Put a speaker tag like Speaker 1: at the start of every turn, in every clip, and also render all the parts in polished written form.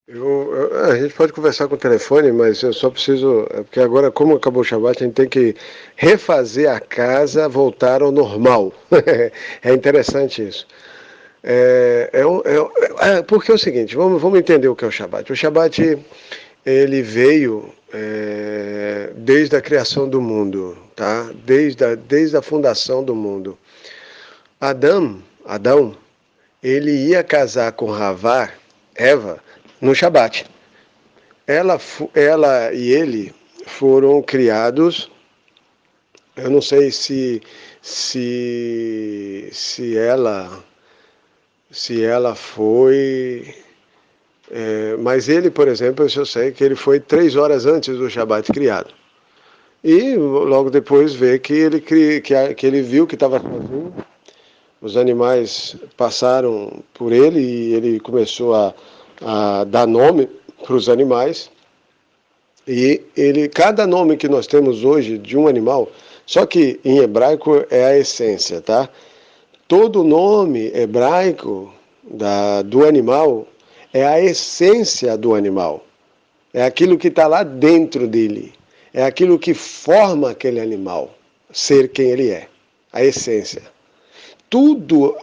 Speaker 1: A gente pode conversar com o telefone, mas eu só preciso. Porque agora, como acabou o Shabat, a gente tem que refazer a casa voltar ao normal. É interessante isso. Porque é o seguinte, vamos entender o que é o Shabat. O Shabat, ele veio desde a criação do mundo, tá? Desde a fundação do mundo. Adão, ele ia casar com Eva, no Shabat. Ela e ele foram criados. Eu não sei se ela foi. Mas ele, por exemplo, eu sei que ele foi 3 horas antes do Shabat criado. E logo depois vê que ele viu que estava sozinho. Os animais passaram por ele e ele começou a dar nome para os animais. E cada nome que nós temos hoje de um animal, só que em hebraico é a essência, tá? Todo nome hebraico do animal é a essência do animal. É aquilo que está lá dentro dele. É aquilo que forma aquele animal ser quem ele é. A essência. Tudo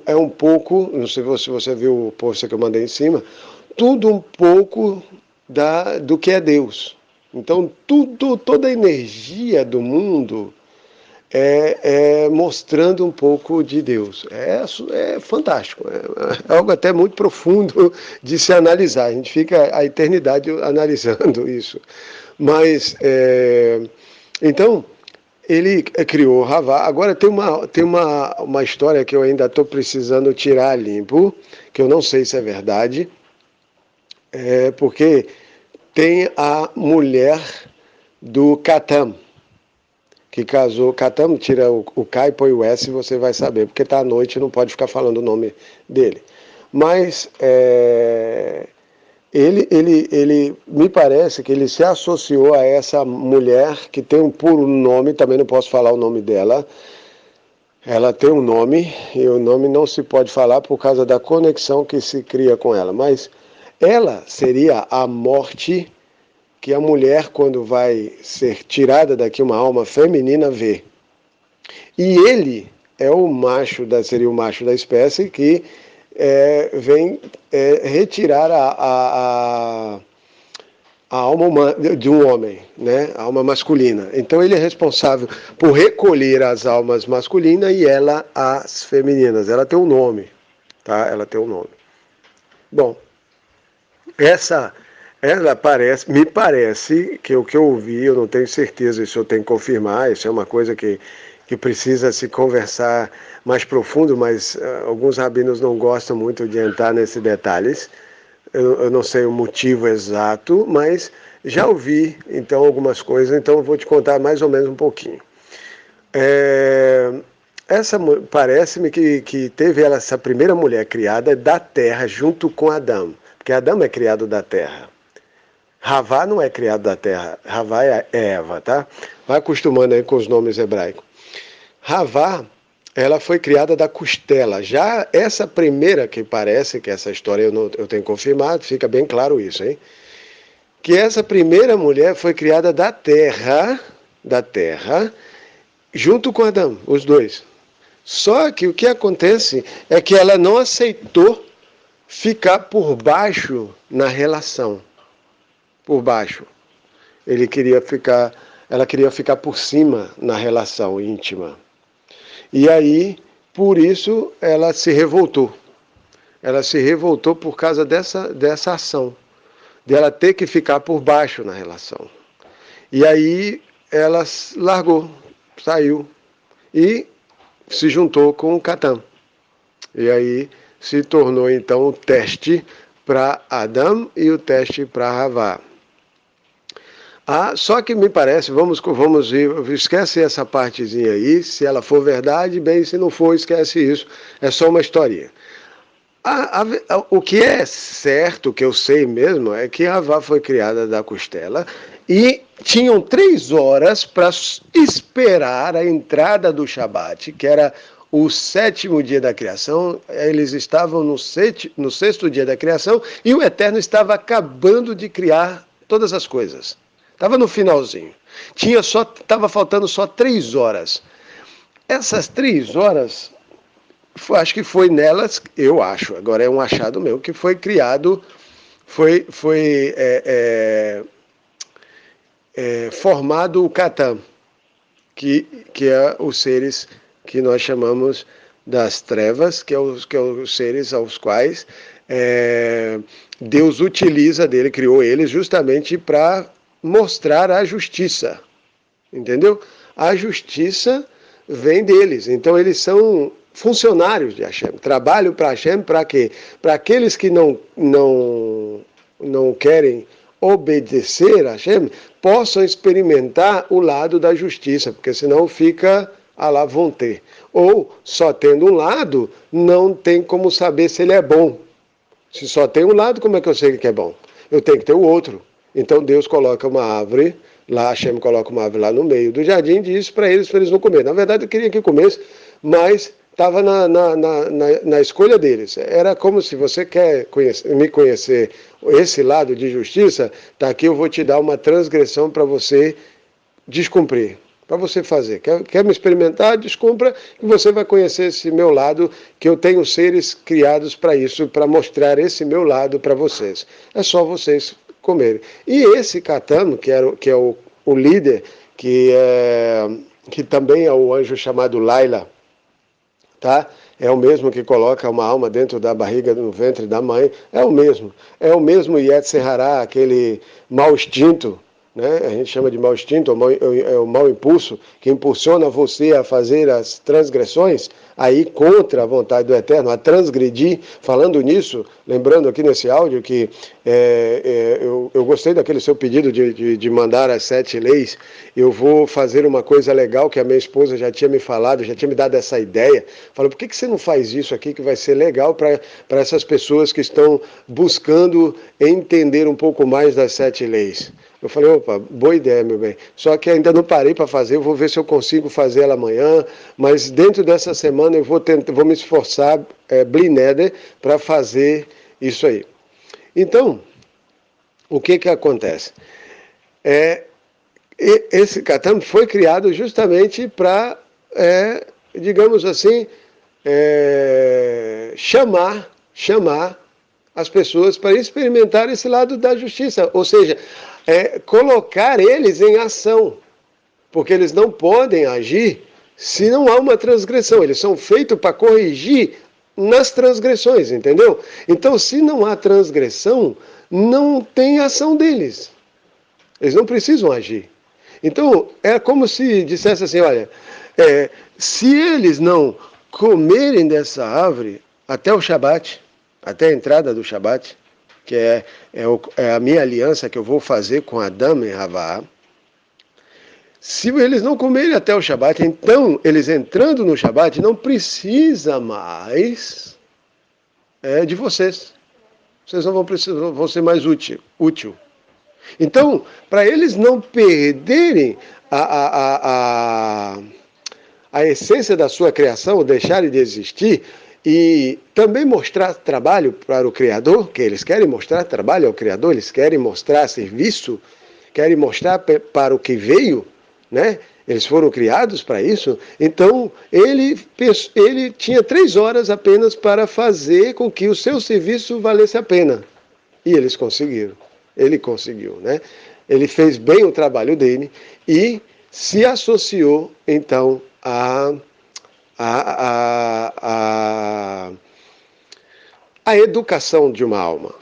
Speaker 1: é um pouco, não sei se você viu o post que eu mandei em cima, tudo um pouco do que é Deus. Então, toda a energia do mundo é mostrando um pouco de Deus. É fantástico, é algo até muito profundo de se analisar. A gente fica a eternidade analisando isso. Mas, então, ele criou Ravá. Agora tem uma história que eu ainda estou precisando tirar limpo, que eu não sei se é verdade, porque tem a mulher do Catam, que casou. Catam, tira o K e põe o S, você vai saber, porque está à noite e não pode ficar falando o nome dele. Mas ele me parece que ele se associou a essa mulher que tem um puro nome, também não posso falar o nome dela. Ela tem um nome, e o nome não se pode falar por causa da conexão que se cria com ela. Mas ela seria a morte que a mulher, quando vai ser tirada daqui uma alma feminina, vê. E ele é seria o macho da espécie que vem retirar a alma de um homem, né? A alma masculina. Então ele é responsável por recolher as almas masculinas e ela as femininas. Ela tem um nome, tá? Ela tem um nome. Bom, me parece que o que eu ouvi, eu não tenho certeza, isso eu tenho que confirmar, isso é uma coisa que precisa se conversar mais profundo, mas alguns rabinos não gostam muito de entrar nesses detalhes. Eu não sei o motivo exato, mas já ouvi então algumas coisas, então eu vou te contar mais ou menos um pouquinho. Parece-me que teve essa primeira mulher criada da terra junto com Adão, porque Adão é criado da terra. Ravá não é criado da terra, Ravá é Eva, tá? Vai acostumando aí com os nomes hebraicos. Ravá, ela foi criada da costela. Já essa primeira, que parece que essa história eu tenho confirmado, fica bem claro isso, hein? Que essa primeira mulher foi criada da terra, junto com Adão, os dois. Só que o que acontece é que ela não aceitou ficar por baixo na relação. Por baixo. Ela queria ficar por cima na relação íntima. E aí, por isso, ela se revoltou. Ela se revoltou por causa dessa ação, de ela ter que ficar por baixo na relação. E aí ela largou, saiu e se juntou com o Catam. E aí se tornou então o teste para Adão e o teste para Ravá. Só que me parece, vamos ir, esquece essa partezinha aí, se ela for verdade, bem, se não for, esquece isso, é só uma historinha. O que é certo, que eu sei mesmo, é que Ravá foi criada da costela e tinham 3 horas para esperar a entrada do Shabat, que era o sétimo dia da criação, eles estavam no sexto dia da criação, e o Eterno estava acabando de criar todas as coisas. Estava no finalzinho. Estava faltando só 3 horas. Essas 3 horas, acho que foi nelas, eu acho, agora é um achado meu, que foi criado, foi formado o Catan, que é os seres que nós chamamos das trevas, que é os seres aos quais Deus utiliza dele, criou eles justamente para mostrar a justiça, entendeu? A justiça vem deles, então eles são funcionários de Hashem, trabalham para Hashem para quê? Para aqueles que não querem obedecer a Hashem, possam experimentar o lado da justiça, porque senão fica à la vontade. Ou, só tendo um lado, não tem como saber se ele é bom. Se só tem um lado, como é que eu sei que é bom? Eu tenho que ter o outro. Então Deus coloca uma árvore, lá Hashem coloca uma árvore lá no meio do jardim e diz para eles não comerem. Na verdade eu queria que comesse, mas estava na escolha deles. Era como se você quer me conhecer esse lado de justiça, tá aqui, eu vou te dar uma transgressão para você descumprir, para você fazer. Quer me experimentar? Descumpra, e você vai conhecer esse meu lado, que eu tenho seres criados para isso, para mostrar esse meu lado para vocês. É só vocês comerem. E esse Catan, que é o líder, que também é o anjo chamado Laila, tá? É o mesmo que coloca uma alma dentro da barriga, no ventre da mãe, é o mesmo Yetzer Hará, aquele mau instinto, né? A gente chama de mau instinto, é o mau impulso, que impulsiona você a fazer as transgressões, aí contra a vontade do Eterno, a transgredir. Falando nisso, lembrando aqui nesse áudio que eu gostei daquele seu pedido de mandar as 7 leis. Eu vou fazer uma coisa legal que a minha esposa já tinha me falado, já tinha me dado essa ideia. Falou, por que você não faz isso aqui que vai ser legal para essas pessoas que estão buscando entender um pouco mais das 7 leis? Eu falei, opa, boa ideia, meu bem. Só que ainda não parei para fazer, eu vou ver se eu consigo fazer ela amanhã, mas dentro dessa semana eu vou me esforçar, Blineder, para fazer isso aí. Então, o que acontece? Esse Catan foi criado justamente para, digamos assim, chamar as pessoas para experimentar esse lado da justiça, ou seja, colocar eles em ação, porque eles não podem agir se não há uma transgressão. Eles são feitos para corrigir nas transgressões, entendeu? Então, se não há transgressão, não tem ação deles. Eles não precisam agir. Então, é como se dissesse assim, olha, se eles não comerem dessa árvore até o Shabat, até a entrada do Shabat, que é a minha aliança que eu vou fazer com Adão e Havá, se eles não comerem até o Shabat, então eles entrando no Shabat não precisa mais de vocês. Vocês não vão precisar, vão ser mais útil. Então, para eles não perderem a essência da sua criação, ou deixarem de existir, e também mostrar trabalho para o Criador, que eles querem mostrar trabalho ao Criador, eles querem mostrar serviço, querem mostrar para o que veio, né? Eles foram criados para isso. Então, ele tinha 3 horas apenas para fazer com que o seu serviço valesse a pena. E eles conseguiram. Ele conseguiu, né? Ele fez bem o trabalho dele e se associou, então, a educação de uma alma,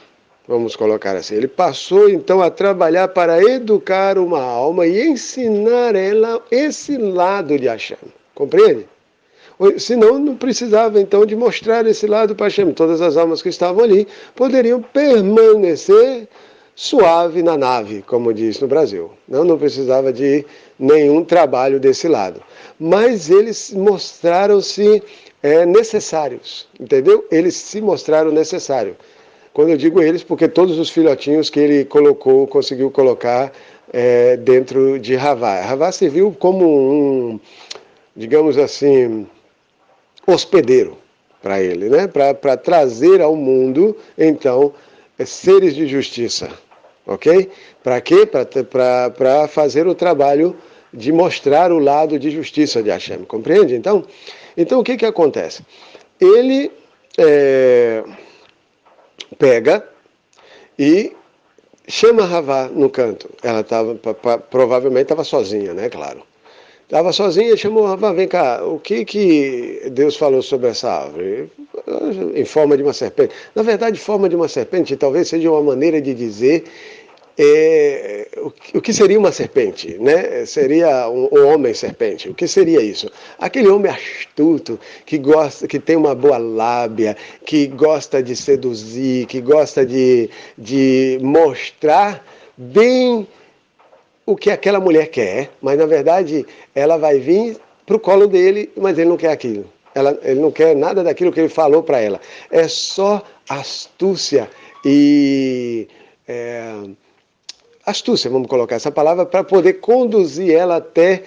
Speaker 1: vamos colocar assim. Ele passou então a trabalhar para educar uma alma e ensinar ela esse lado de Hashem, compreende? Senão não precisava então de mostrar esse lado para Hashem. Todas as almas que estavam ali poderiam permanecer suave na nave, como diz no Brasil. Não precisava de nenhum trabalho desse lado. Mas eles mostraram-se necessários, entendeu? Eles se mostraram necessários. Quando eu digo eles, porque todos os filhotinhos que ele conseguiu colocar dentro de Havá. Havá serviu como digamos assim, hospedeiro para ele, né? Para trazer ao mundo, então, seres de justiça, ok? Para quê? Para fazer o trabalho de mostrar o lado de justiça de Hashem, compreende? Então o que acontece? Ele pega e chama Havá no canto. Ela provavelmente estava sozinha, né? Claro. Estava sozinha, chamou Havá, vem cá, o que Deus falou sobre essa árvore? Em forma de uma serpente. Na verdade, forma de uma serpente talvez seja uma maneira de dizer o que seria uma serpente, né? Seria um homem serpente. O que seria isso? Aquele homem astuto, que gosta, que tem uma boa lábia, que gosta de seduzir, que gosta de mostrar bem o que aquela mulher quer, mas na verdade ela vai vir para o colo dele, mas ele não quer aquilo. Ele não quer nada daquilo que ele falou para ela. É só astúcia e astúcia, vamos colocar essa palavra, para poder conduzir ela até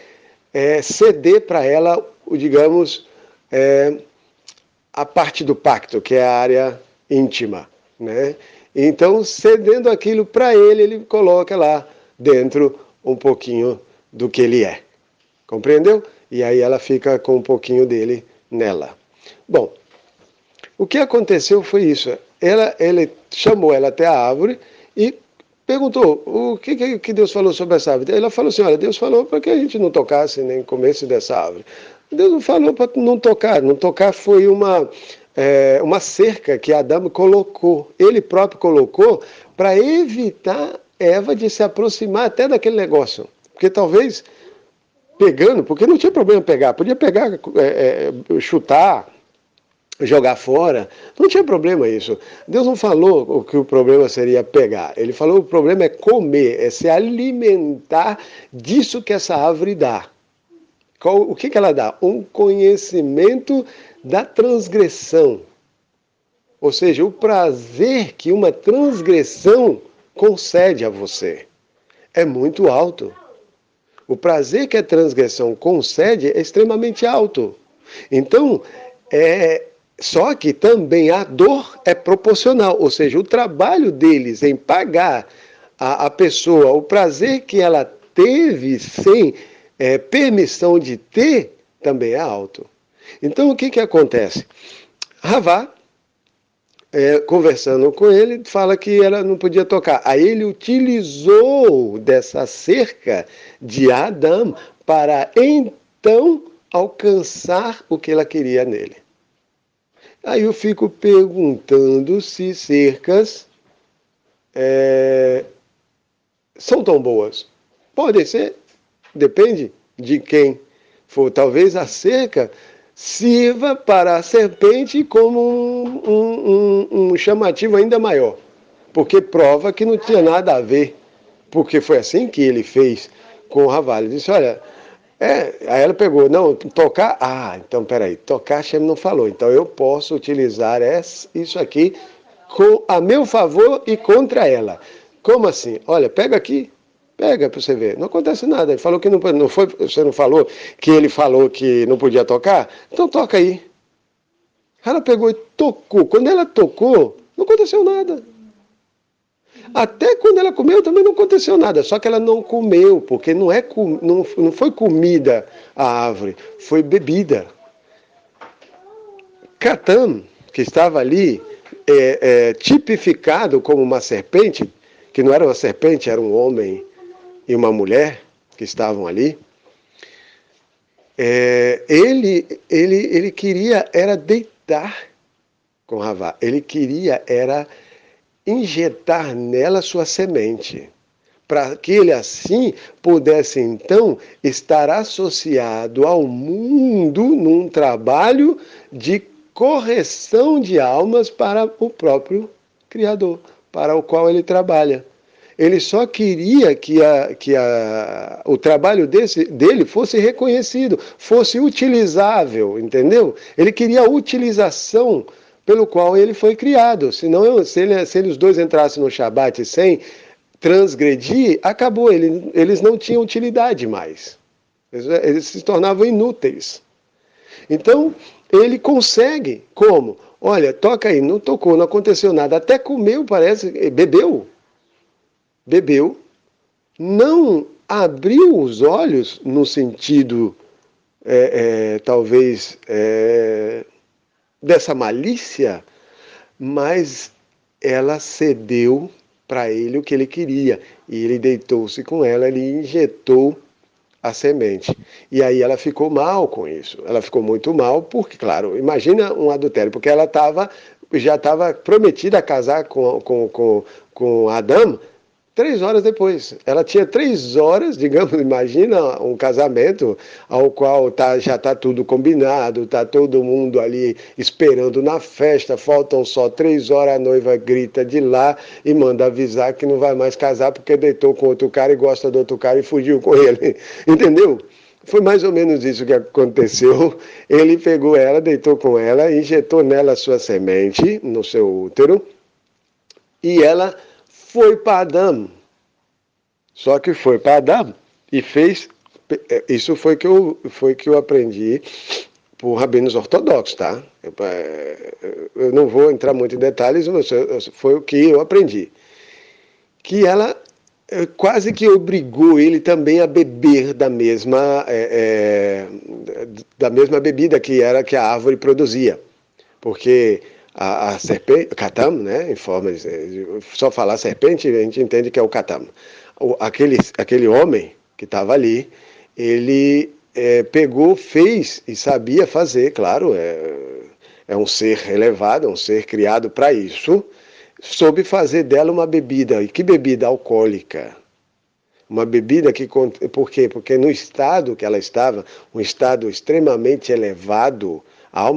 Speaker 1: ceder para ela, digamos, a parte do pacto, que é a área íntima, né? Então, cedendo aquilo para ele, ele coloca lá dentro um pouquinho do que ele é. Compreendeu? E aí ela fica com um pouquinho dele nela. Bom, o que aconteceu foi isso. Ele chamou ela até a árvore e perguntou o que Deus falou sobre essa árvore. Ela falou assim, olha, Deus falou para que a gente não tocasse nem comesse dessa árvore. Deus não falou para não tocar. Não tocar foi uma cerca que Adão colocou, ele próprio colocou, para evitar Eva de se aproximar até daquele negócio. Porque talvez, pegando, porque não tinha problema pegar, podia pegar, chutar, jogar fora, não tinha problema isso. Deus não falou que o problema seria pegar, ele falou que o problema é comer, é se alimentar disso que essa árvore dá. O que ela dá? Um conhecimento da transgressão. Ou seja, o prazer que uma transgressão concede a você é muito alto. O prazer que a transgressão concede é extremamente alto. Então, só que também a dor é proporcional. Ou seja, o trabalho deles em pagar a pessoa o prazer que ela teve sem permissão de ter, também é alto. Então, o que acontece? Havá, conversando com ele, fala que ela não podia tocar. Aí ele utilizou dessa cerca de Adão para então alcançar o que ela queria nele. Aí eu fico perguntando se cercas são tão boas. Podem ser, depende de quem for. Talvez a cerca sirva para a serpente como um chamativo ainda maior, porque prova que não tinha nada a ver, porque foi assim que ele fez com o Havá. Ele disse, olha, aí ela pegou, não, tocar, então peraí, tocar Hashem não falou, então eu posso utilizar isso aqui a meu favor e contra ela. Como assim? Olha, pega aqui. Pega para você ver, não acontece nada. Ele falou que não foi, você não falou que ele falou que não podia tocar? Então toca aí. Ela pegou e tocou. Quando ela tocou, não aconteceu nada. Até quando ela comeu também não aconteceu nada. Só que ela não comeu, porque não foi comida a árvore, foi bebida. Catam, que estava ali, tipificado como uma serpente, que não era uma serpente, era um homem e uma mulher que estavam ali, ele queria era deitar com Havá, ele queria era injetar nela sua semente, para que ele assim pudesse então estar associado ao mundo num trabalho de correção de almas para o próprio Criador, para o qual ele trabalha. Ele só queria que o trabalho dele fosse reconhecido, fosse utilizável, entendeu? Ele queria a utilização pelo qual ele foi criado. Senão, se eles dois entrassem no Shabat sem transgredir, acabou. Eles não tinham utilidade mais. Eles se tornavam inúteis. Então, ele consegue, como? Olha, toca aí, não tocou, não aconteceu nada, até comeu, parece, bebeu, não abriu os olhos no sentido, talvez, dessa malícia, mas ela cedeu para ele o que ele queria. E ele deitou-se com ela, ele injetou a semente. E aí ela ficou mal com isso. Ela ficou muito mal, porque, claro, imagina um adultério, porque ela já estava prometida a casar com Adão 3 horas depois. Ela tinha 3 horas, digamos, imagina um casamento ao qual já está tudo combinado, está todo mundo ali esperando na festa, faltam só 3 horas, a noiva grita de lá e manda avisar que não vai mais casar porque deitou com outro cara e gosta do outro cara e fugiu com ele. Entendeu? Foi mais ou menos isso que aconteceu. Ele pegou ela, deitou com ela, injetou nela a sua semente, no seu útero, e ela foi para Adão. Só que foi para Adão e fez. Isso foi que eu aprendi por rabinos ortodoxos, tá? Eu não vou entrar muito em detalhes, mas foi o que eu aprendi. Que ela quase que obrigou ele também a beber da mesma bebida que a árvore produzia. Porque a serpente, catam, né, em forma só falar serpente, a gente entende que é o catam. Aquele homem que estava ali, ele pegou, fez e sabia fazer, claro, é um ser elevado, é um ser criado para isso, soube fazer dela uma bebida. E que bebida? Alcoólica. Uma bebida que... Por quê? Porque no estado que ela estava, um estado extremamente elevado, a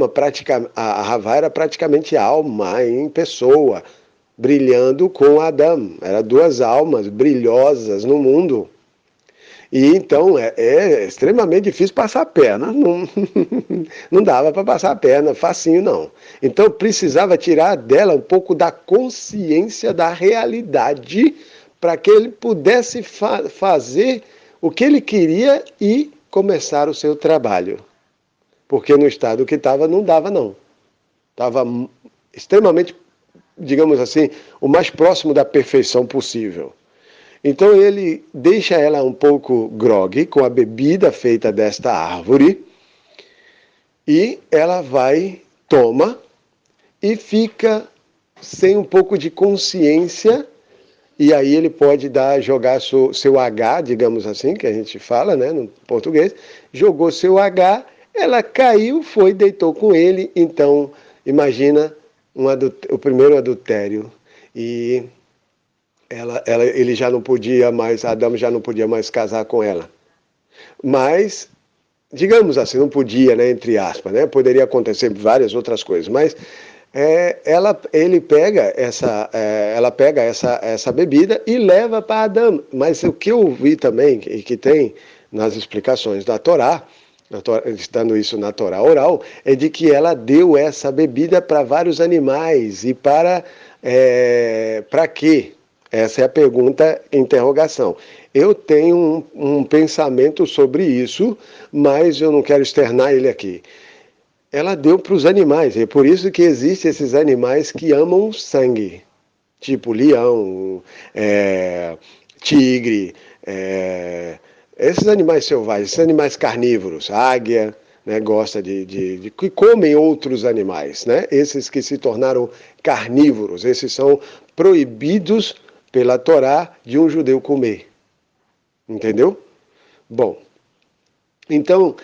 Speaker 1: Havá era praticamente alma em pessoa, brilhando com Adão. Eram duas almas brilhosas no mundo. E então é extremamente difícil passar a perna. Não, não dava para passar a perna facinho, não. Então precisava tirar dela um pouco da consciência da realidade para que ele pudesse fazer o que ele queria e começar o seu trabalho. Porque no estado que estava não dava, não. Estava extremamente, digamos assim, o mais próximo da perfeição possível. Então ele deixa ela um pouco grogue com a bebida feita desta árvore e ela vai, toma e fica sem um pouco de consciência, e aí ele pode jogar seu H, digamos assim, que a gente fala, né, no português, jogou seu H, ela caiu, deitou com ele, então imagina o primeiro adultério. E ele já não podia mais, Adão já não podia mais casar com ela. Mas, digamos assim, não podia, né, entre aspas, né? Poderia acontecer várias outras coisas, mas ela pega essa bebida e leva para Adão. Mas o que eu vi também, e que tem nas explicações da Torá, estando isso na Torá oral, é de que ela deu essa bebida para vários animais. E para quê? Essa é a pergunta, interrogação. Eu tenho um pensamento sobre isso, mas eu não quero externar ele aqui. Ela deu para os animais, é por isso que existem esses animais que amam sangue, tipo leão, tigre, esses animais selvagens, esses animais carnívoros, águia, né, gosta que comem outros animais, né? Esses que se tornaram carnívoros, esses são proibidos pela Torá de um judeu comer. Entendeu? Bom, então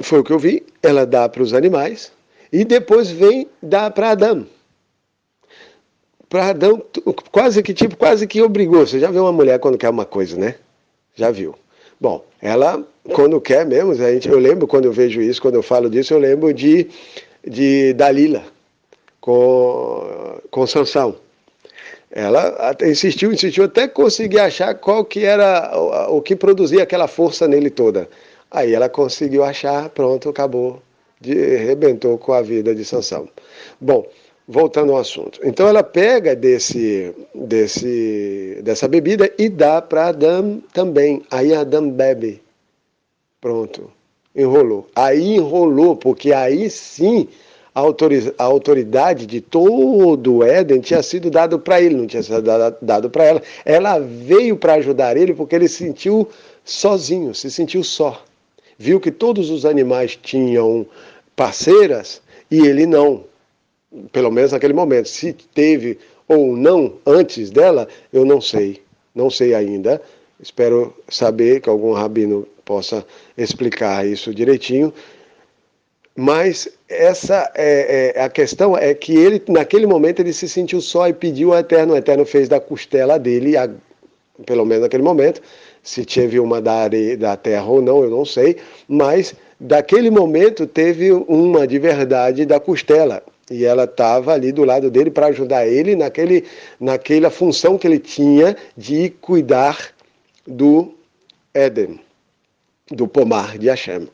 Speaker 1: foi o que eu vi, ela dá para os animais e depois vem dar para Adão. Para Adão, quase que obrigou. Você já viu uma mulher quando quer uma coisa, né? Já viu. Bom, ela, quando quer mesmo, eu lembro quando eu vejo isso, quando eu falo disso, eu lembro de Dalila com Sansão. Ela insistiu até conseguir achar qual que era o que produzia aquela força nele toda. Aí ela conseguiu achar, pronto, acabou, arrebentou com a vida de Sansão. Bom, voltando ao assunto. Então ela pega dessa bebida e dá para Adão também. Aí Adão bebe. Pronto. Enrolou. Aí enrolou, porque aí sim a autoridade de todo o Éden tinha sido dado para ele, não tinha sido dado para ela. Ela veio para ajudar ele porque ele se sentiu sozinho, se sentiu só. Viu que todos os animais tinham parceiras e ele não. Pelo menos naquele momento. Se teve ou não antes dela, eu não sei. Não sei ainda. Espero saber que algum rabino possa explicar isso direitinho. Mas essa a questão é que ele, naquele momento, ele se sentiu só e pediu ao Eterno. O Eterno fez da costela dele, pelo menos naquele momento, se teve uma da terra ou não, eu não sei, mas daquele momento teve uma de verdade da costela. E ela estava ali do lado dele para ajudar ele naquela função que ele tinha de cuidar do Éden, do pomar de Hashem.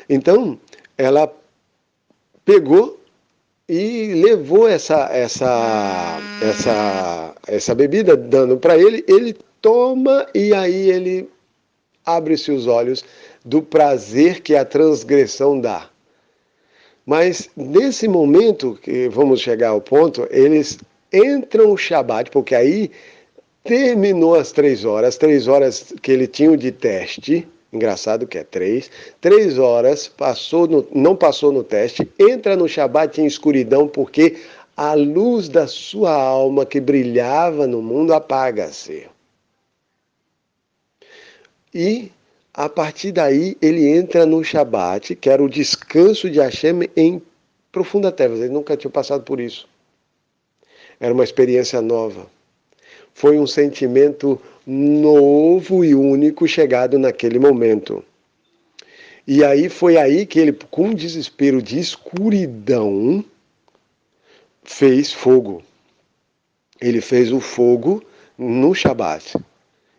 Speaker 1: Então, ela pegou e levou essa bebida, dando para ele, ele toma e aí ele abre-se os olhos do prazer que a transgressão dá. Mas nesse momento, que vamos chegar ao ponto, eles entram o Shabat, porque aí terminou as 3 horas que ele tinha de teste, engraçado que é 3 horas, não passou no teste, entra no Shabat em escuridão, porque a luz da sua alma que brilhava no mundo apaga-se. E a partir daí ele entra no Shabat, que era o descanso de Hashem em profunda trevas. Ele nunca tinha passado por isso. Era uma experiência nova. Foi um sentimento novo e único chegado naquele momento. E aí foi aí que ele, com desespero de escuridão, fez fogo. Ele fez o fogo no Shabat.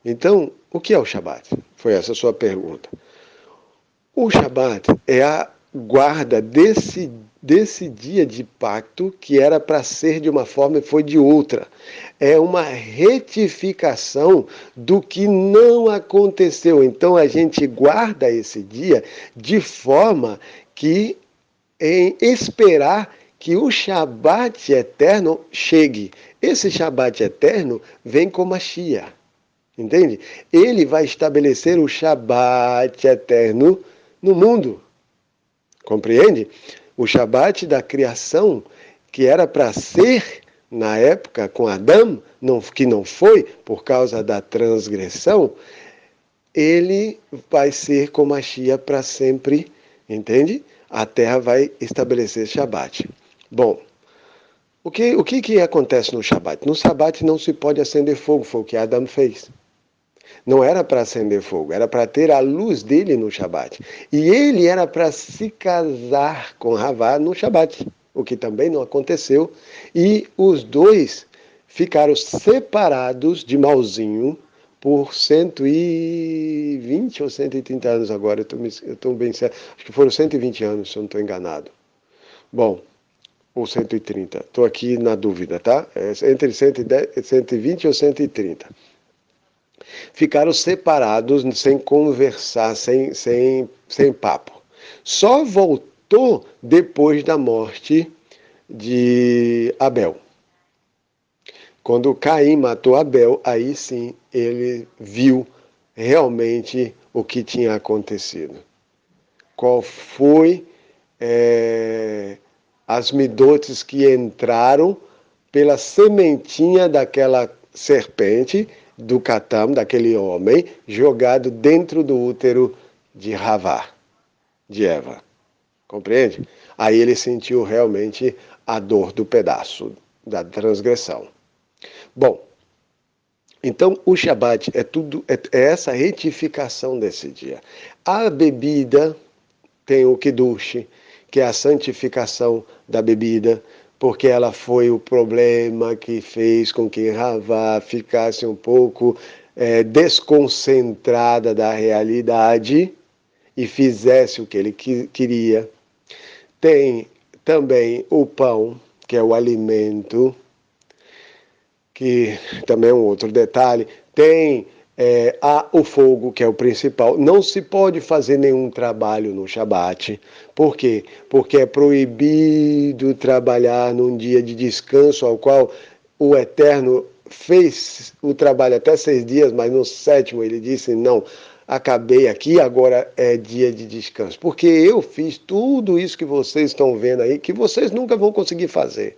Speaker 1: Então, o que é o Shabat? Foi essa a sua pergunta. O Shabat é a guarda desse dia de pacto que era para ser de uma forma e foi de outra. É uma retificação do que não aconteceu. Então a gente guarda esse dia de forma que em esperar que o Shabat eterno chegue. Esse Shabat eterno vem com Mashiach. Entende? Ele vai estabelecer o Shabat eterno no mundo. Compreende? O Shabat da criação, que era para ser na época com Adão, que não foi por causa da transgressão, ele vai ser com Mashiach para sempre, entende? A terra vai estabelecer Shabat. Bom, o que acontece no Shabat? No Shabat não se pode acender fogo, foi o que Adão fez. Não era para acender fogo, era para ter a luz dele no Shabat. E ele era para se casar com Havá no Shabat, o que também não aconteceu. E os dois ficaram separados de Malzinho por 120 ou 130 anos agora. Eu estou bem certo. Acho que foram 120 anos, se eu não estou enganado. Bom, ou 130. Estou aqui na dúvida, tá? É entre 120 ou 130. Ficaram separados, sem conversar, sem papo. Só voltou depois da morte de Abel. Quando Caim matou Abel, aí sim ele viu realmente o que tinha acontecido. Qual foi as midotes que entraram pela sementinha daquela serpente, do Catam, daquele homem, jogado dentro do útero de Havá, de Eva. Compreende? Aí ele sentiu realmente a dor do pedaço, da transgressão. Bom, então o Shabat é essa retificação desse dia. A bebida tem o Kiddush, que é a santificação da bebida, porque ela foi o problema que fez com que Havá ficasse um pouco desconcentrada da realidade e fizesse o que ele queria. Tem também o pão, que é o alimento, que também é um outro detalhe. Tem há o fogo, que é o principal. Não se pode fazer nenhum trabalho no Shabat. Por quê? Porque é proibido trabalhar num dia de descanso, ao qual o Eterno fez o trabalho até 6 dias, mas no 7º ele disse, não, acabei aqui, agora é dia de descanso. Porque eu fiz tudo isso que vocês estão vendo aí, que vocês nunca vão conseguir fazer.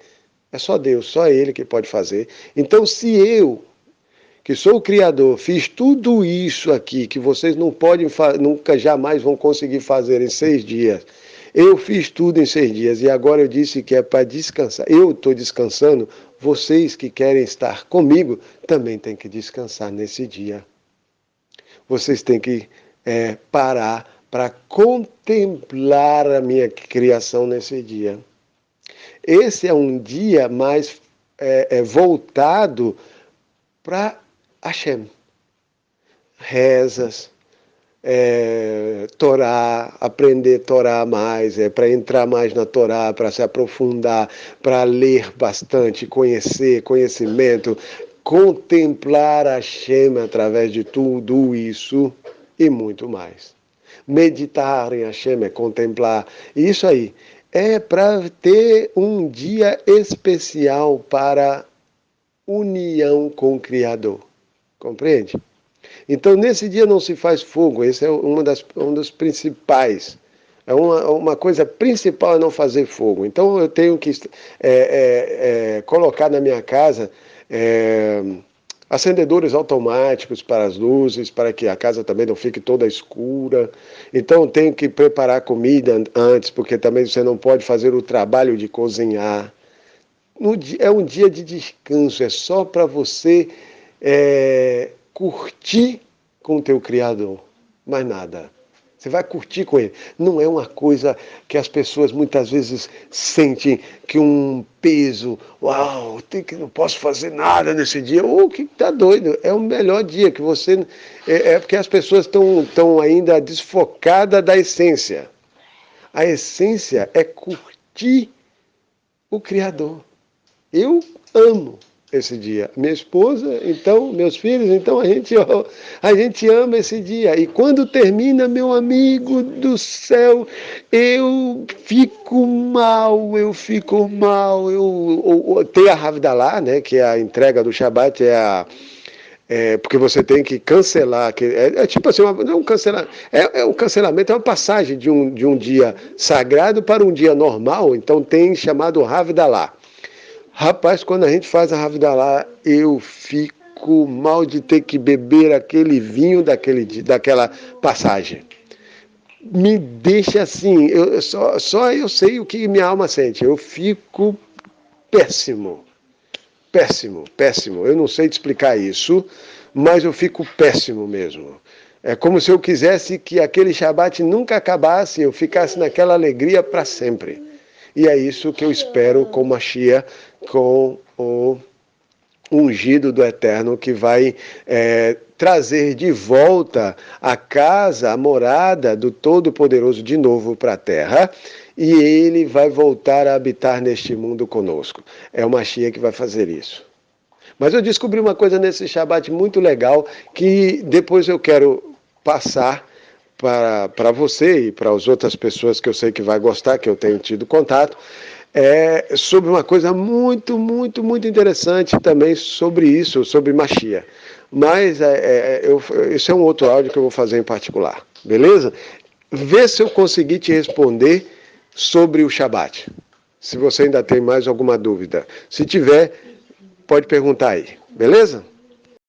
Speaker 1: É só Deus, só Ele que pode fazer. Então, se eu, que sou o Criador, fiz tudo isso aqui, que vocês não podem, nunca jamais vão conseguir fazer em 6 dias. Eu fiz tudo em 6 dias e agora eu disse que é para descansar. Eu estou descansando, vocês que querem estar comigo também têm que descansar nesse dia. Vocês têm que parar para contemplar a minha criação nesse dia. Esse é um dia mais voltado para Hashem. Rezas, Torá, aprender Torá mais, para entrar mais na Torá, para se aprofundar, para ler bastante, conhecimento, contemplar Hashem através de tudo isso e muito mais. Meditar em Hashem é contemplar. Isso aí é para ter um dia especial para união com o Criador. Compreende? Então, nesse dia não se faz fogo. Esse é um dos principais. É uma coisa principal é não fazer fogo. Então, eu tenho que colocar na minha casa acendedores automáticos para as luzes, para que a casa também não fique toda escura. Então, eu tenho que preparar comida antes, porque também você não pode fazer o trabalho de cozinhar. É um dia de descanso, é só para você curtir com o teu Criador, mais nada. Você vai curtir com ele. Não é uma coisa que as pessoas muitas vezes sentem que um peso, uau, não posso fazer nada nesse dia. Que tá doido, é o melhor dia que você... porque as pessoas estão ainda desfocadas da essência. A essência é curtir o Criador. Eu amo esse dia. Minha esposa, então, meus filhos, então a gente ama esse dia. E quando termina, meu amigo do céu, eu fico mal. Tem a Havdalah, né, que é a entrega do Shabat, porque você tem que cancelar, tipo assim, não é um cancelamento, um cancelamento, é uma passagem de um dia sagrado para um dia normal, então tem chamado Havdalah. Rapaz, quando a gente faz a Havdalah, eu fico mal de ter que beber aquele vinho daquela passagem. Me deixa assim, só eu sei o que minha alma sente. Eu fico péssimo. Eu não sei te explicar isso, mas eu fico péssimo mesmo. É como se eu quisesse que aquele Shabat nunca acabasse, eu ficasse naquela alegria para sempre. E é isso que eu espero com Mashiach, com o ungido do Eterno, que vai trazer de volta a casa, a morada do Todo-Poderoso de novo para a terra, e ele vai voltar a habitar neste mundo conosco. É o Mashiach que vai fazer isso. Mas eu descobri uma coisa nesse Shabat muito legal, que depois eu quero passar para você e para as outras pessoas que eu sei que vai gostar, que eu tenho tido contato, sobre uma coisa muito, muito, muito interessante também sobre isso, sobre Mashiach. Mas isso é um outro áudio que eu vou fazer em particular, beleza? Vê se eu conseguir te responder sobre o Shabat. Se você ainda tem mais alguma dúvida. Se tiver, pode perguntar aí, beleza?